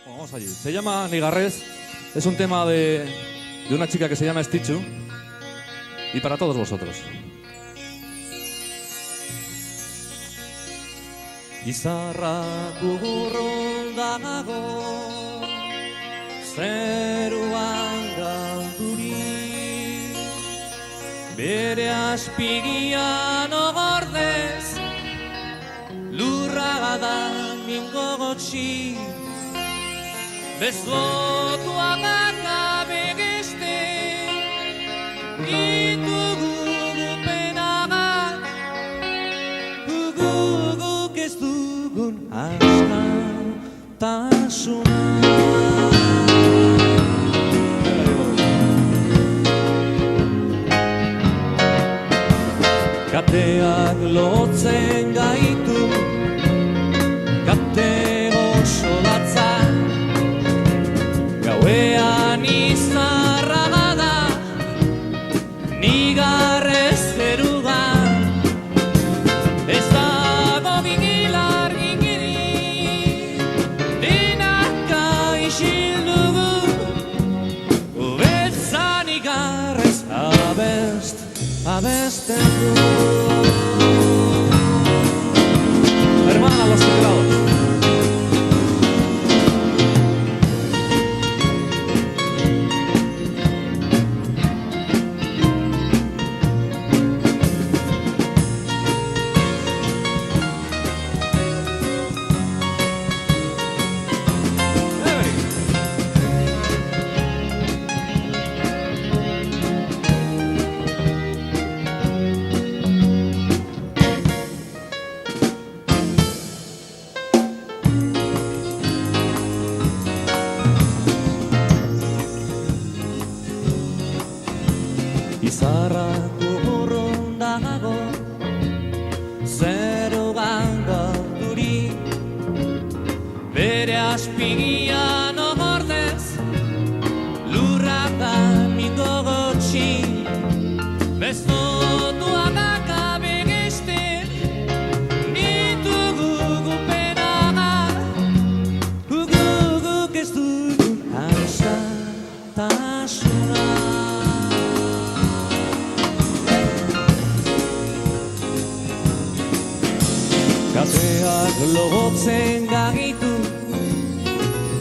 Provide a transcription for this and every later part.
Vamos allí. Se llama Nigarrez. Es un tema de una chica que se llama Stichu. Y para todos vosotros. Izarra gugurrun dago, zeruan galduri, bere aspigian ogordez, lurra da mingo gotxi, bezotua daka begeste, ditugu penaga, guguguk ez dugun askatasuna. Kateak lotzen gaitu, kate oso latza, gauean izarra bada, nigarrez zerugan, ez dago gigilar gigiri, denaka isil dugu, ubetza nigarrez abesten du. Hermana, los teclados. Izarra gugurrun dago, zeruan galduri, bere aspigian ogordez, lurra da mingo gotxi, bezotua daka begeste, ditugu gupenaga, guguguk ez dugun askatasuna. Kateak logotzen gagitu,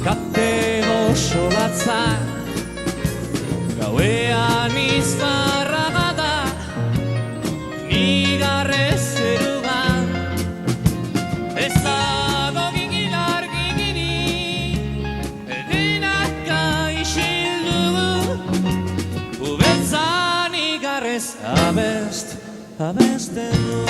kate oso latza, gauean izarra bada, nigarrez zerugan, ez dago gigilar gigiri, denaka isil dugu, ubetza nigarrez abesten du.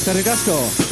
Eskerrik asko.